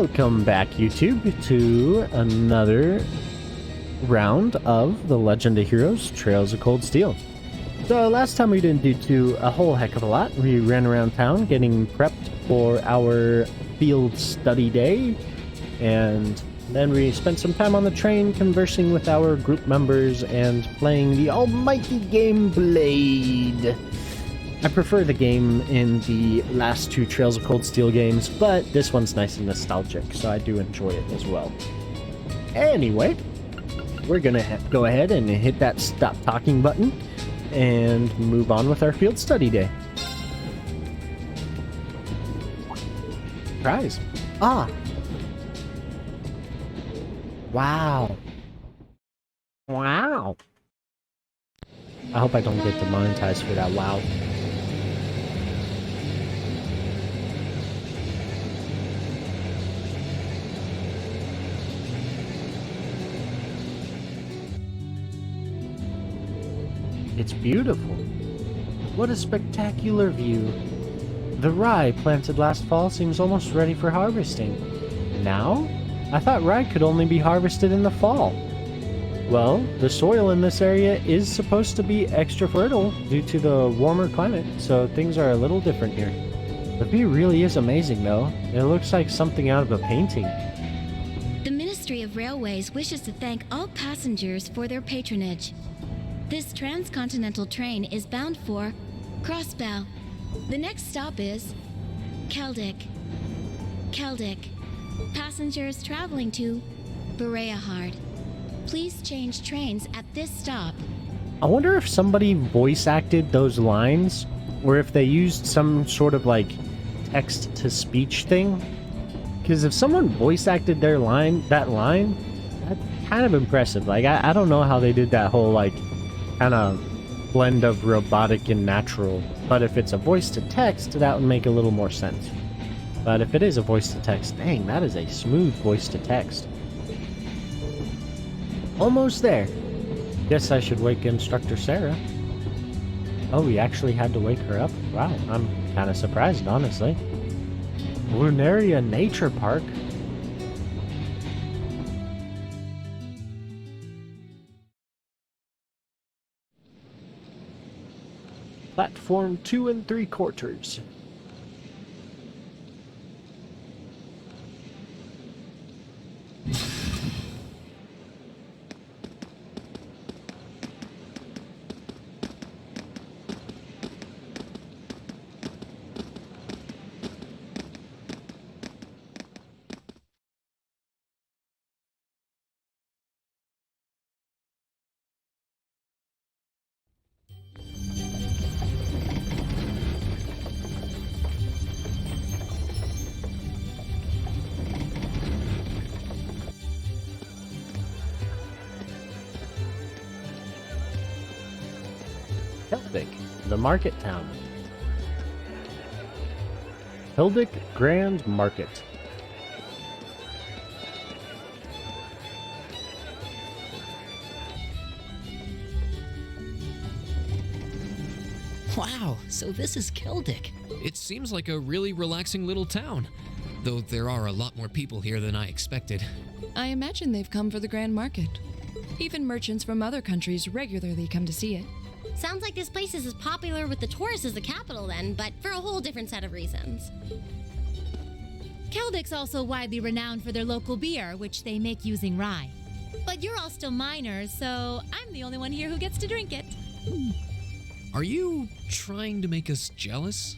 Welcome back, YouTube, to another round of the Legend of Heroes Trails of Cold Steel. So last time we didn't do a whole heck of a lot. We ran around town getting prepped for our field study day, and then we spent some time on the train conversing with our group members and playing the almighty game Blade. I prefer the game in the last two Trails of Cold Steel games, but this one's nice and nostalgic, so I do enjoy it as well. Anyway, we're gonna go ahead and hit that stop talking button and move on with our field study day. Prize. Ah. Wow. Wow. I hope I don't get demonetized for that wow. It's beautiful. What a spectacular view. The rye planted last fall seems almost ready for harvesting. Now? I thought rye could only be harvested in the fall. Well, the soil in this area is supposed to be extra fertile due to the warmer climate, so things are a little different here. The view really is amazing, though. It looks like something out of a painting. The Ministry of Railways wishes to thank all passengers for their patronage. This transcontinental train is bound for Crossbow. The next stop is Celdic. Celdic. Passengers traveling to Bereahard. Please change trains at this stop. I wonder if somebody voice acted those lines, or if they used some sort of like text-to-speech thing. Because if someone voice acted that line, that's kind of impressive. Like, I don't know how they did that whole like kind of blend of robotic and natural. But if it's a voice to text, that would make a little more sense. But if it is a voice to text, dang, that is a smooth voice to text. Almost there. Guess I should wake Instructor Sarah. Oh, we actually had to wake her up? Wow, I'm kind of surprised, honestly. Lunaria Nature Park? Platform 2 3/4. Celdic, the market town. Celdic Grand Market. Wow, so this is Celdic. It seems like a really relaxing little town, though there are a lot more people here than I expected. I imagine they've come for the Grand Market. Even merchants from other countries regularly come to see it. Sounds like this place is as popular with the tourists as the capital then, but for a whole different set of reasons. Celdic's also widely renowned for their local beer, which they make using rye. But you're all still minors, so I'm the only one here who gets to drink it. Are you trying to make us jealous?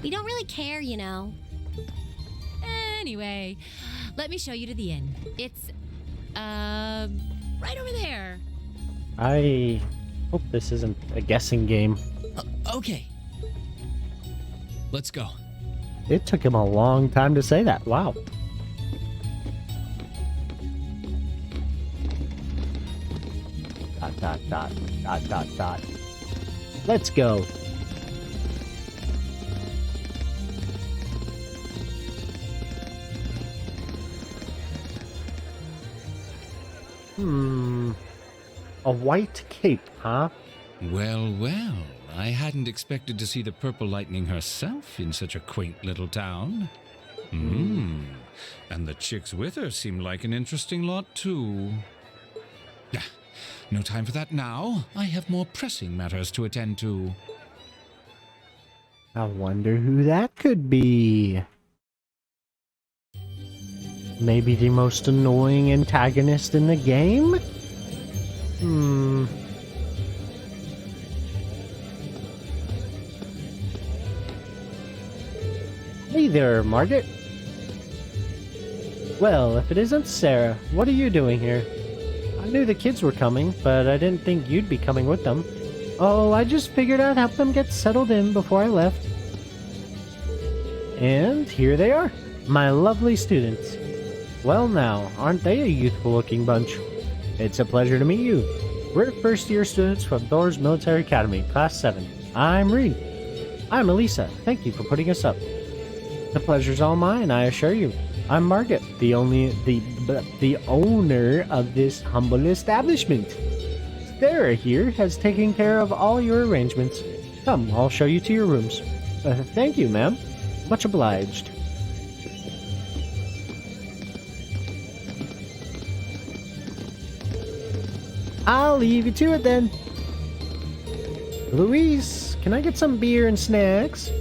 We don't really care, you know. Anyway, let me show you to the inn. It's, right over there. I hope this isn't a guessing game. Okay. Let's go. It took him a long time to say that. Wow. Dot, dot, dot, dot, dot, dot. Let's go. A white cape, huh? Well, well, I hadn't expected to see the Purple Lightning herself in such a quaint little town. And the chicks with her seem like an interesting lot, too. Ah, no time for that now. I have more pressing matters to attend to. I wonder who that could be. Maybe the most annoying antagonist in the game? Hey there, Margaret. Well, if it isn't Sarah, what are you doing here? I knew the kids were coming, but I didn't think you'd be coming with them. Oh, I just figured I'd help them get settled in before I left. And here they are, my lovely students. Well now, aren't they a youthful-looking bunch? It's a pleasure to meet you. We're first-year students from Thor's Military Academy, Class 7. I'm Reed. I'm Elisa. Thank you for putting us up. The pleasure's all mine, I assure you. I'm Margaret, the owner of this humble establishment. Sarah here has taken care of all your arrangements. Come, I'll show you to your rooms. Thank you, ma'am. Much obliged. I'll leave you to it then. Louise, can I get some beer and snacks?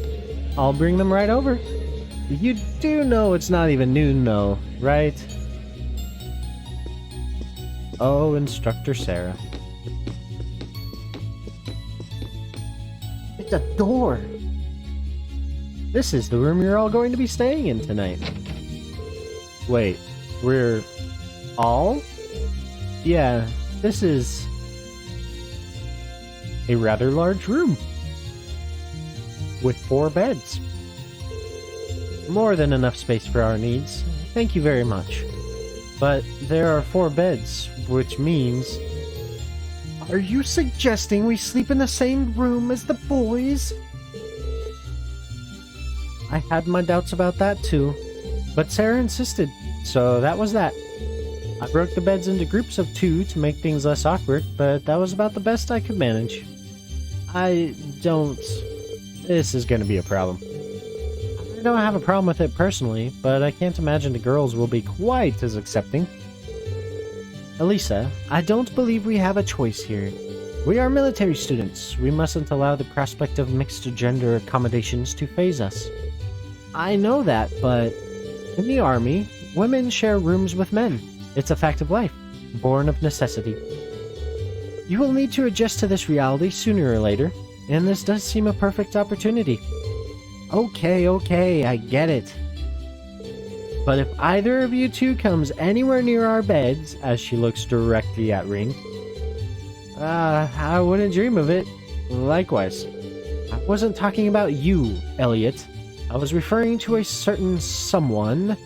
I'll bring them right over. You do know it's not even noon though, right? Oh, Instructor Sarah. It's a door! This is the room you're all going to be staying in tonight. Wait, we're all? Yeah, this is a rather large room with 4 beds. More than enough space for our needs. Thank you very much. But there are 4 beds, which means... Are you suggesting we sleep in the same room as the boys? I had my doubts about that too, but Sarah insisted, so that was that. I broke the beds into groups of 2 to make things less awkward, but that was about the best I could manage. This is gonna be a problem. I don't have a problem with it personally, but I can't imagine the girls will be quite as accepting. Elisa, I don't believe we have a choice here. We are military students. We mustn't allow the prospect of mixed gender accommodations to faze us. I know that, but in the army, women share rooms with men. It's a fact of life, born of necessity. You will need to adjust to this reality sooner or later, and this does seem a perfect opportunity. Okay, I get it. But if either of you 2 comes anywhere near our beds, as she looks directly at Ring, I wouldn't dream of it. Likewise. I wasn't talking about you, Elliot. I was referring to a certain someone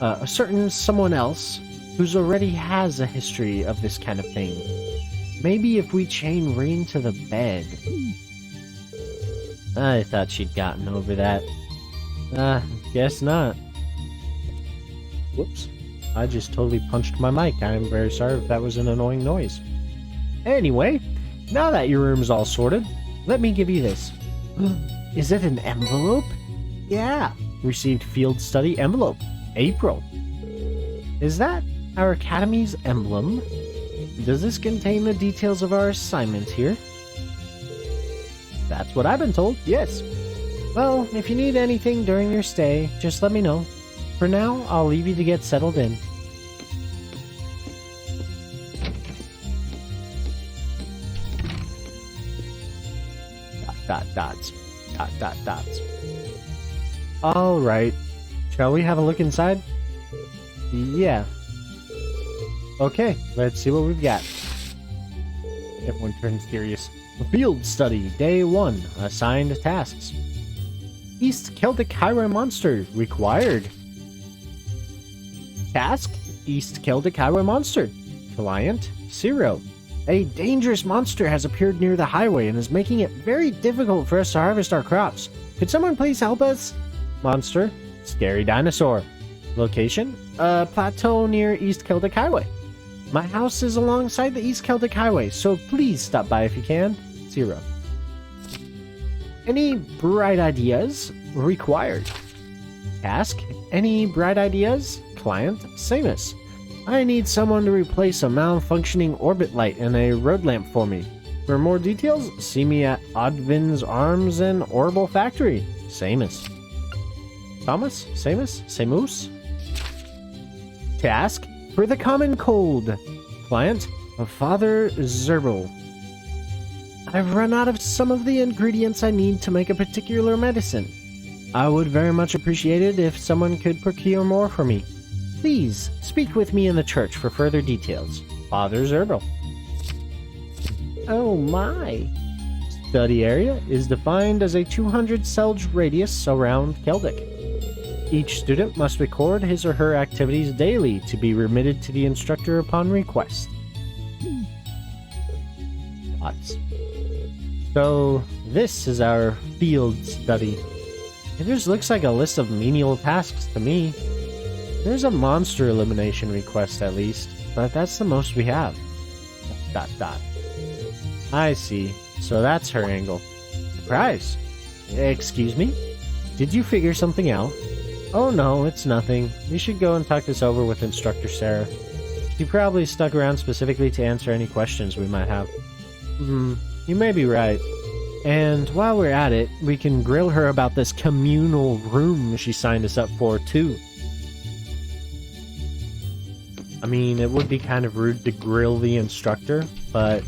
else who's already has a history of this kind of thing. Maybe if we chain Rain to the bed. I thought she'd gotten over that. Guess not. Whoops. I just totally punched my mic. I'm very sorry if that was an annoying noise. Anyway, now that your room's all sorted, let me give you this. Is it an envelope? Yeah. Received field study envelope. April. Is that our academy's emblem? Does this contain the details of our assignment here? That's what I've been told, yes. Well, if you need anything during your stay, just let me know. For now, I'll leave you to get settled in. Dots. Dots. Alright. Shall we have a look inside? Yeah. Okay, let's see what we've got. Everyone turns serious. Field study, day 1. Assigned tasks. East Celtic Highway Monster required. Task: East Celtic Highway Monster. Client: 0. A dangerous monster has appeared near the highway and is making it very difficult for us to harvest our crops. Could someone please help us? Monster: Scary Dinosaur. Location: plateau near East Celtic Highway. My house is alongside the East Celtic Highway, so please stop by if you can. 0. Any bright ideas? Required. Task: Any bright ideas? Client, Samus. I need someone to replace a malfunctioning orbit light and a road lamp for me. For more details, see me at Oddvin's Arms and Orbital Factory. Samus. Thomas? Samus? Samus? Task for the common cold. Client, Father Zerbal. I've run out of some of the ingredients I need to make a particular medicine. I would very much appreciate it if someone could procure more for me. Please, speak with me in the church for further details. Father Zerbal. Oh my. Study area is defined as a 200 Celdic radius around Celdic. Each student must record his or her activities daily to be remitted to the instructor upon request. Thoughts? So, this is our field study. It just looks like a list of menial tasks to me. There's a monster elimination request at least, but that's the most we have. ... I see. So that's her angle. Surprise! Excuse me? Did you figure something out? Oh no, it's nothing. We should go and talk this over with Instructor Sarah. She probably stuck around specifically to answer any questions we might have. You may be right. And while we're at it, we can grill her about this communal room she signed us up for, too. I mean, it would be kind of rude to grill the instructor, but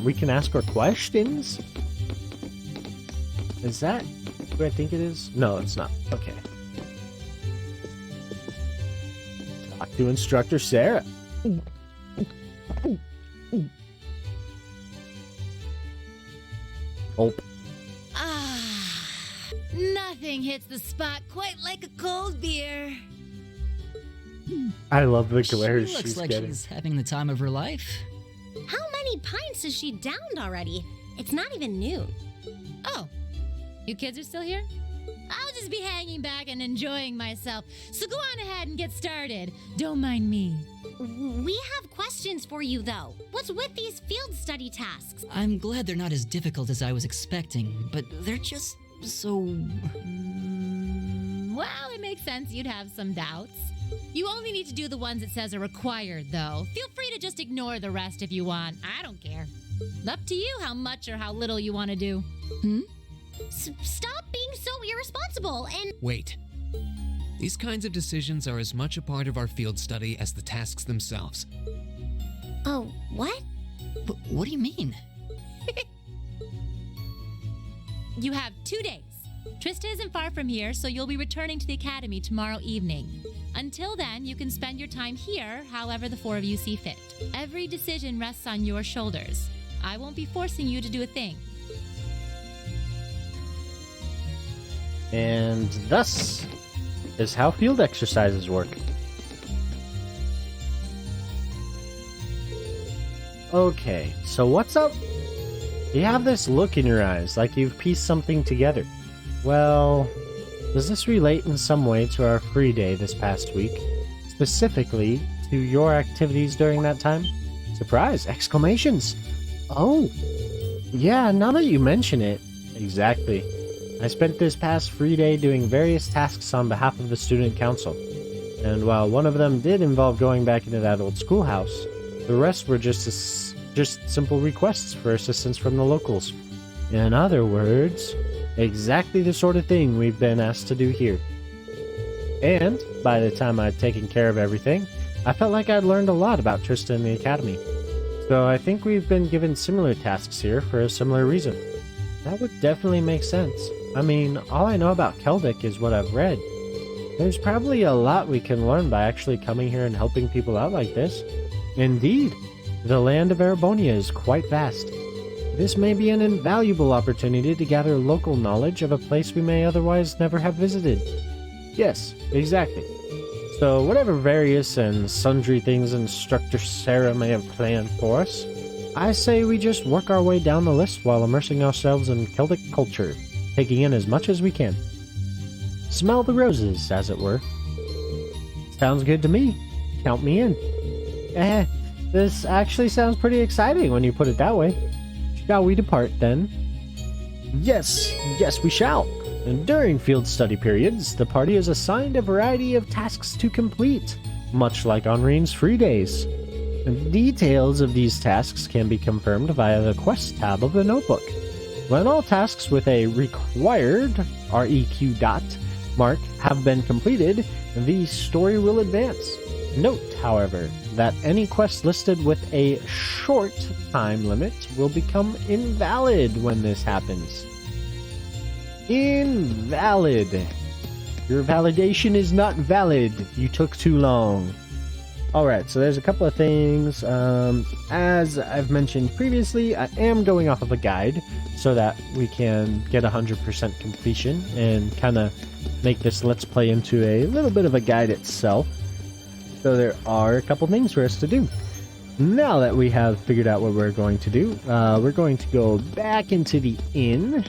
we can ask her questions. Is that who I think it is? No, it's not. Okay. Talk to Instructor Sarah. Oh. Nothing hits the spot quite like a cold beer. I love the glare She looks she's like getting. she's having the time of her life. How many pints has she downed already? It's not even noon. Oh, you kids are still here? I'll just be hanging back and enjoying myself. So go on ahead and get started. Don't mind me. We have questions for you, though. What's with these field study tasks? I'm glad they're not as difficult as I was expecting, but they're just so... Well, it makes sense you'd have some doubts. You only need to do the ones it says are required, though. Feel free to just ignore the rest if you want. I don't care. Up to you how much or how little you want to do. Stop being so irresponsible and... Wait. These kinds of decisions are as much a part of our field study as the tasks themselves. Oh, what? But what do you mean? You have 2 days. Trista isn't far from here, so you'll be returning to the academy tomorrow evening. Until then, you can spend your time here however the four of you see fit. Every decision rests on your shoulders. I won't be forcing you to do a thing. And thus is how field exercises work. Okay, so what's up? You have this look in your eyes, like you've pieced something together. Well, does this relate in some way to our free day this past week? Specifically, to your activities during that time? Surprise! Exclamations! Oh! Yeah, now that you mention it. Exactly. I spent this past free day doing various tasks on behalf of the student council. And while one of them did involve going back into that old schoolhouse, the rest were just simple requests for assistance from the locals. In other words, exactly the sort of thing we've been asked to do here. And by the time I'd taken care of everything, I felt like I'd learned a lot about Trista and the academy. So I think we've been given similar tasks here for a similar reason. That would definitely make sense. I mean, all I know about Celdic is what I've read. There's probably a lot we can learn by actually coming here and helping people out like this. Indeed, the land of Erebonia is quite vast. This may be an invaluable opportunity to gather local knowledge of a place we may otherwise never have visited. Yes, exactly. So whatever various and sundry things Instructor Sarah may have planned for us, I say we just work our way down the list while immersing ourselves in Celtic culture, taking in as much as we can. Smell the roses, as it were. Sounds good to me. Count me in. This actually sounds pretty exciting when you put it that way. Shall we depart, then? Yes, we shall. And during field study periods, the party is assigned a variety of tasks to complete, much like on Rain's free days. And details of these tasks can be confirmed via the Quest tab of the notebook. When all tasks with a required REQ dot mark have been completed, the story will advance. Note, however, that any quest listed with a short time limit will become invalid when this happens. Invalid. Your validation is not valid. You took too long. Alright, so there's a couple of things. As I've mentioned previously, I am going off of a guide so that we can get 100% completion and kind of make this Let's Play into a little bit of a guide itself. So there are a couple things for us to do. Now that we have figured out what we're going to do, we're going to go back into the inn.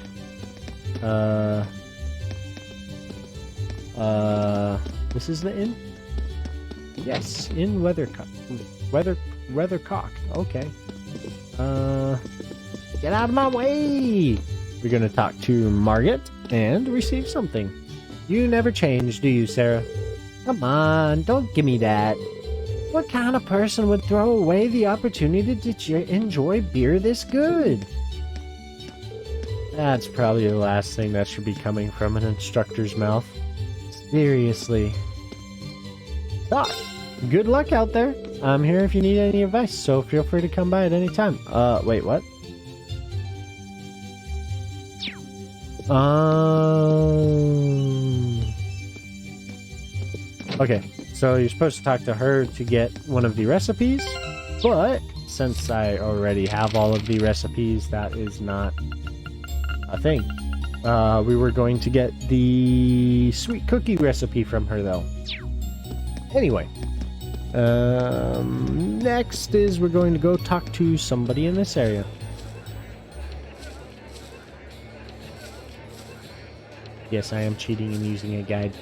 This is the inn? Yes, in Weathercock. Okay. Get out of my way! We're gonna talk to Margaret and receive something. You never change, do you, Sarah? Come on, don't give me that. What kind of person would throw away the opportunity to enjoy beer this good? That's probably the last thing that should be coming from an instructor's mouth. Seriously. Doc, good luck out there. I'm here if you need any advice, so feel free to come by at any time. Wait, what? Okay, so you're supposed to talk to her to get one of the recipes, but since I already have all of the recipes, that is not a thing. We were going to get the sweet cookie recipe from her, though. Anyway, next is we're going to go talk to somebody in this area. Yes, I am cheating and using a guide.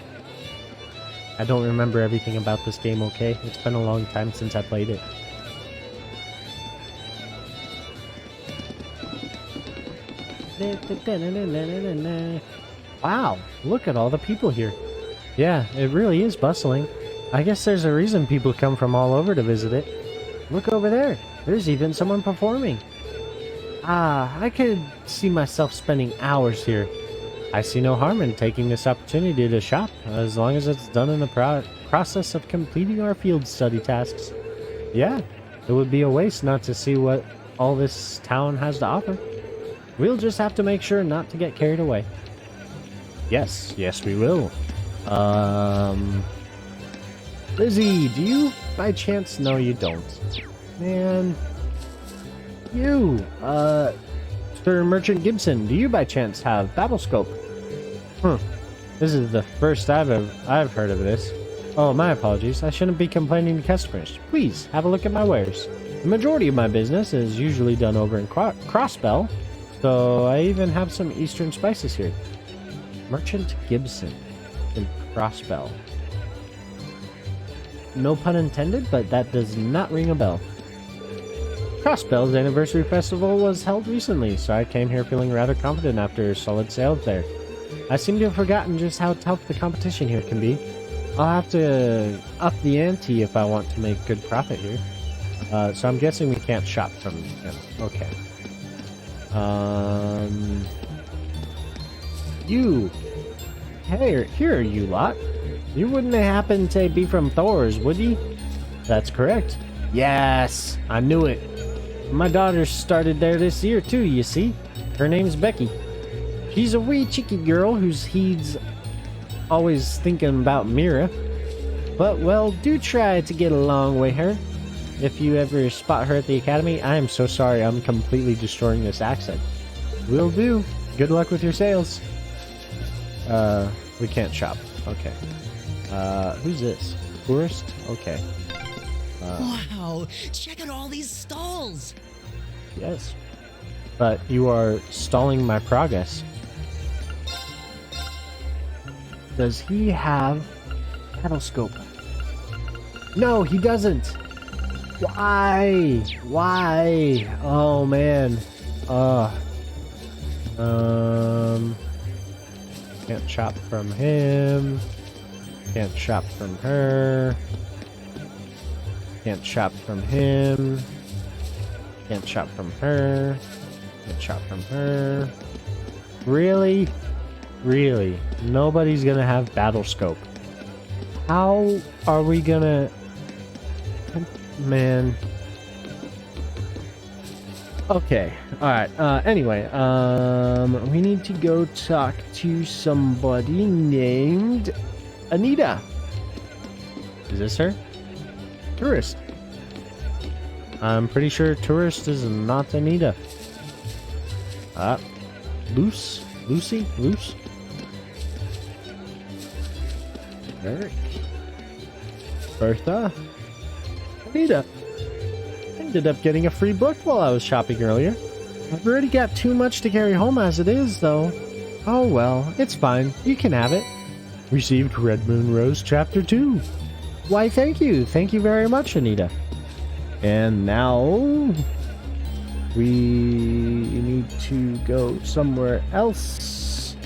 I don't remember everything about this game, okay? It's been a long time since I played it. Wow, look at all the people here. Yeah, it really is bustling. I guess there's a reason people come from all over to visit it. Look over there. There's even someone performing. Ah, I could see myself spending hours here. I see no harm in taking this opportunity to shop, as long as it's done in the process of completing our field study tasks. Yeah, it would be a waste not to see what all this town has to offer. We'll just have to make sure not to get carried away. Yes, we will. Lizzie, do you by chance? No, you don't. Man. You, Sir Merchant Gibson, do you by chance have Battlescope? This is the first I've heard of this. Oh, my apologies. I shouldn't be complaining to customers. Please, have a look at my wares. The majority of my business is usually done over in Crossbell, so I even have some Eastern spices here. Merchant Gibson in Crossbell. No pun intended, but that does not ring a bell. Crossbell's anniversary festival was held recently, so I came here feeling rather confident after solid sales there. I seem to have forgotten just how tough the competition here can be. I'll have to up the ante if I want to make good profit here. So I'm guessing we can't shop from him. Okay. You. Hey, here you lot. You wouldn't happen to be from Thor's, would you? That's correct. Yes, I knew it. My daughter started there this year too, you see. Her name's Becky. She's a wee cheeky girl he's always thinking about Mira. But, well, do try to get along with her. If you ever spot her at the academy, I am so sorry I'm completely destroying this accent. Will do. Good luck with your sales. We can't shop. Okay. Who's this? Tourist? Okay. Wow, check out all these stalls. Yes. But you are stalling my progress. Does he have Battlescope? No, he doesn't. Why? Why? Oh man. Can't shop from him. Can't shop from her. Can't shop from him. Can't shop from her. Can't shop from her. Really? Really? Nobody's gonna have battle scope. How are we gonna... Man. Okay. Alright. Anyway, we need to go talk to somebody named Anita. Is this her? Tourist. I'm pretty sure tourist is not Anita. Lucy? Eric. Bertha. Anita. Ended up getting a free book while I was shopping earlier. I've already got too much to carry home as it is, though. Oh well, it's fine. You can have it. Received Red Moon Rose Chapter 2. Why, thank you. Thank you very much, Anita. And now... we need to go somewhere else.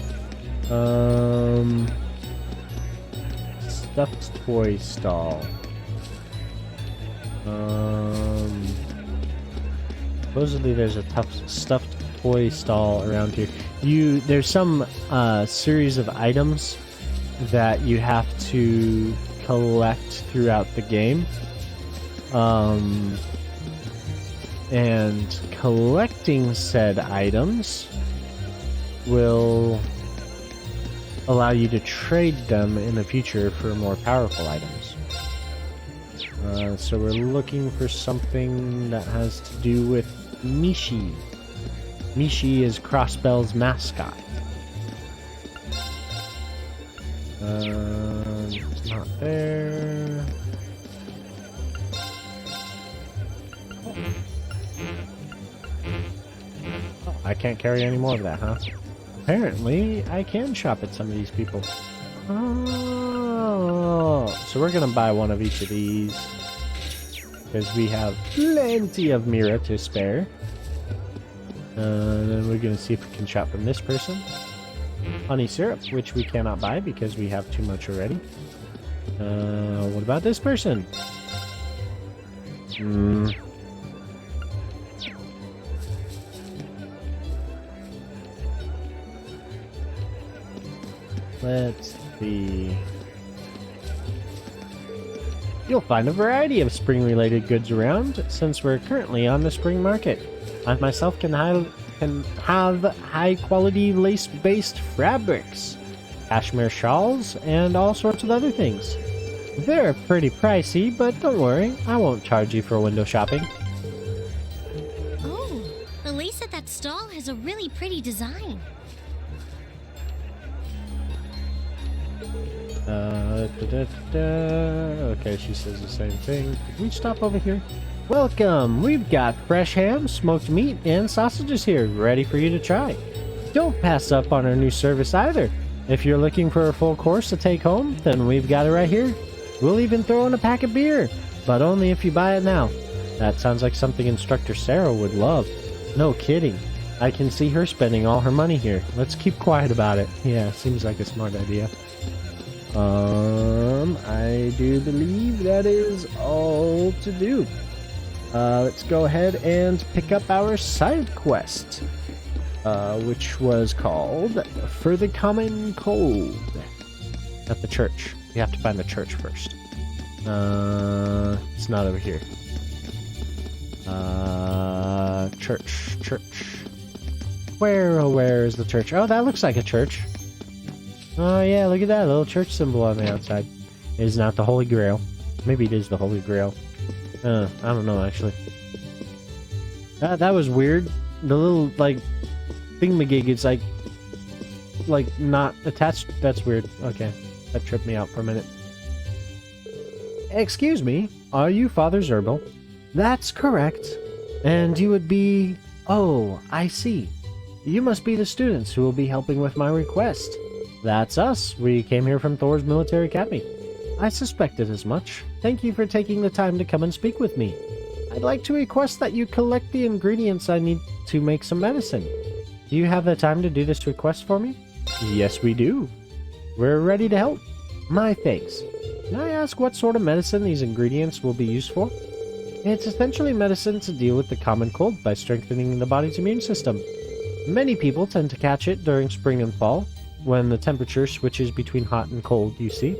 Stuffed toy stall. Supposedly there's a tough stuffed toy stall around here. There's some series of items that you have to collect throughout the game. And collecting said items will allow you to trade them in the future for more powerful items. So we're looking for something that has to do with Mishi. Mishi is Crossbell's mascot. It's not there. I can't carry any more of that, huh? Apparently, I can shop at some of these people. Oh, so we're gonna buy one of each of these because we have plenty of Mira to spare. Then we're gonna see if we can shop from this person. Honey syrup, which we cannot buy because we have too much already. What about this person? Let's see. You'll find a variety of spring-related goods around, since we're currently on the spring market. I myself can have high-quality lace-based fabrics, cashmere shawls, and all sorts of other things. They're pretty pricey, but don't worry, I won't charge you for window shopping. Oh, the lace at that stall has a really pretty design. Okay, she says the same thing. Can we stop over here? Welcome! We've got fresh ham, smoked meat, and sausages here, ready for you to try. Don't pass up on our new service either. If you're looking for a full course to take home, then we've got it right here. We'll even throw in a pack of beer, but only if you buy it now. That sounds like something Instructor Sarah would love. No kidding. I can see her spending all her money here. Let's keep quiet about it. Yeah, seems like a smart idea. I do believe that is all to do. Let's go ahead and pick up our side quest, which was called For the Common Cold. At the church. We have to find the church first. It's not over here. Church. Where is the church? Oh, that looks like a church. Oh yeah, look at that little church symbol on the outside. It is not the Holy Grail. Maybe it is the Holy Grail. I don't know actually. That was weird. The little like thingamajig is like not attached. That's weird. Okay, that tripped me out for a minute. Excuse me, are you Father Zerbal? That's correct. And you would be... Oh, I see. You must be the students who will be helping with my request. That's us. We came here from Thor's Military Academy. I suspected as much. Thank you for taking the time to come and speak with me. I'd like to request that you collect the ingredients I need to make some medicine. Do you have the time to do this request for me? Yes, we do. We're ready to help. My thanks. Can I ask what sort of medicine these ingredients will be used for? It's essentially medicine to deal with the common cold by strengthening the body's immune system. Many people tend to catch it during spring and fall, when the temperature switches between hot and cold, you see.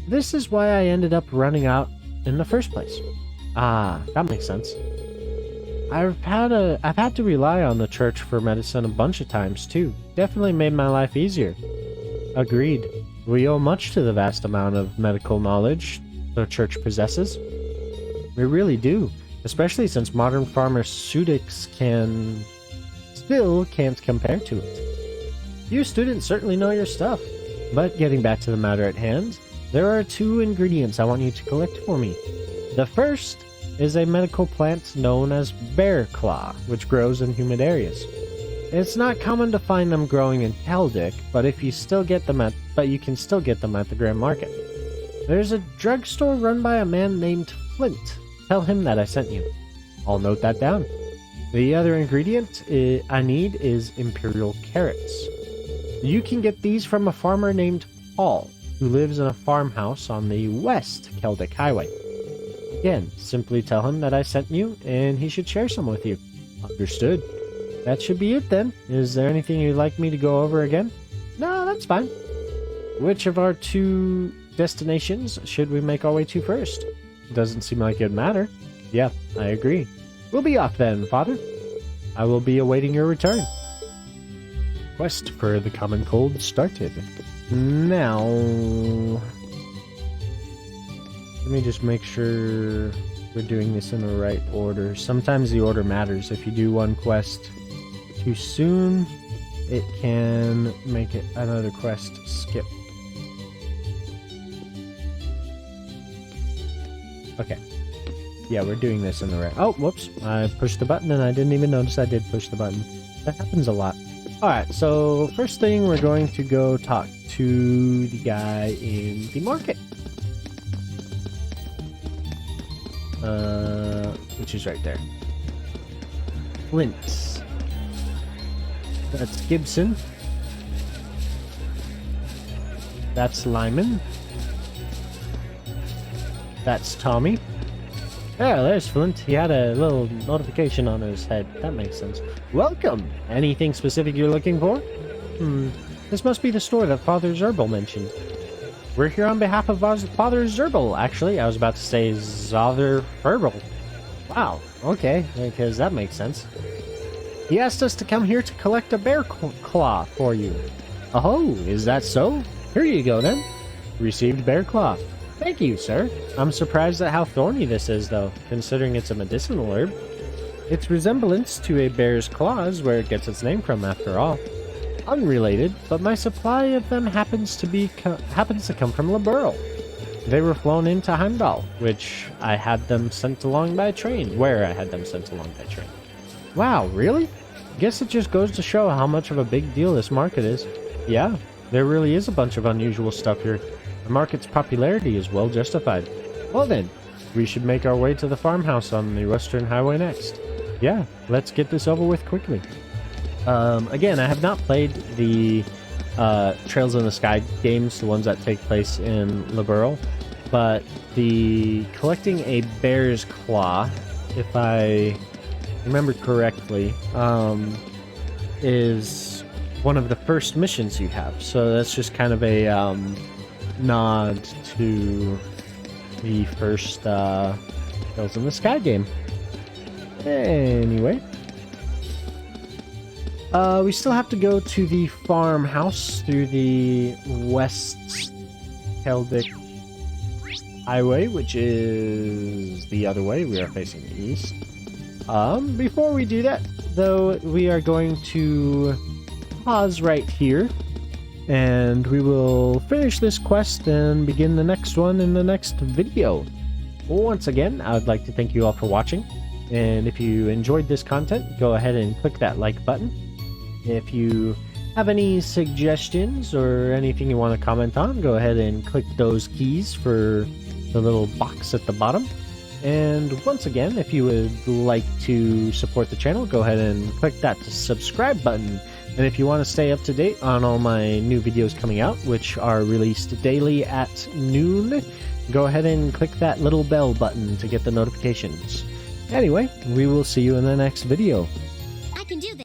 This is why I ended up running out in the first place. Ah, that makes sense. I've had to rely on the church for medicine a bunch of times too. Definitely made my life easier. Agreed. We owe much to the vast amount of medical knowledge the church possesses. We really do, especially since modern pharmaceutics still can't compare to it. You students certainly know your stuff. But getting back to the matter at hand, there are 2 ingredients I want you to collect for me. The first is a medical plant known as bear claw, which grows in humid areas. It's not common to find them growing in Celdic, but you can still get them at the Grand Market. There's a drugstore run by a man named Flint. Tell him that I sent you. I'll note that down. The other ingredient I need is imperial carrots. You can get these from a farmer named Paul, who lives in a farmhouse on the West Celdic Highway. Again, simply tell him that I sent you, and he should share some with you. Understood. That should be it then. Is there anything you'd like me to go over again? No, that's fine. Which of our 2 destinations should we make our way to first? Doesn't seem like it'd matter. Yeah, I agree. We'll be off then, Father. I will be awaiting your return. Quest for the common cold started. Now, let me just make sure we're doing this in the right order. Sometimes the order matters. If you do one quest too soon, it can make it another quest skip. Okay. Yeah, we're doing this in the right... Oh, whoops. I pushed the button and I didn't even notice I did push the button. That happens a lot. Alright, so first thing, we're going to go talk to the guy in the market. Which is right there. Flint. That's Gibson. That's Lyman. That's Tommy. Yeah, there's Flint. He had a little notification on his head. That makes sense. Welcome! Anything specific you're looking for? This must be the store that Father Zerbal mentioned. We're here on behalf of Father Zerbal, actually. I was about to say Zother Herbal. Wow, okay, because that makes sense. He asked us to come here to collect a bear claw for you. Oh, is that so? Here you go, then. Received bear claw. Thank you, sir. I'm surprised at how thorny this is, though, considering it's a medicinal herb. Its resemblance to a bear's claw is where it gets its name from, after all. Unrelated, but my supply of them happens to come from Liberl. They were flown into Heimdall, which I had them sent along by train. Where I had them sent along by train. Wow, really? Guess it just goes to show how much of a big deal this market is. Yeah, there really is a bunch of unusual stuff here. The market's popularity is well justified. Well then, we should make our way to the farmhouse on the Western Highway next. Yeah, let's get this over with quickly. Again, I have not played the Trails in the Sky games, the ones that take place in Liberl, but the collecting a bear's claw, if I remember correctly, is one of the first missions you have. So that's just kind of a nod to the first Trails in the Sky game. Anyway. We still have to go to the farmhouse through the West Celdic Highway, which is the other way. We are facing east. Before we do that, though, we are going to pause right here, and we will finish this quest and begin the next one in the next video. Once again, I would like to thank you all for watching, and if you enjoyed this content, go ahead and click that like button. If you have any suggestions or anything you want to comment on, go ahead and click those keys for the little box at the bottom. And once again, if you would like to support the channel, go ahead and click that subscribe button. And if you want to stay up to date on all my new videos coming out, which are released daily at noon, go ahead and click that little bell button to get the notifications. Anyway, we will see you in the next video. I can do this.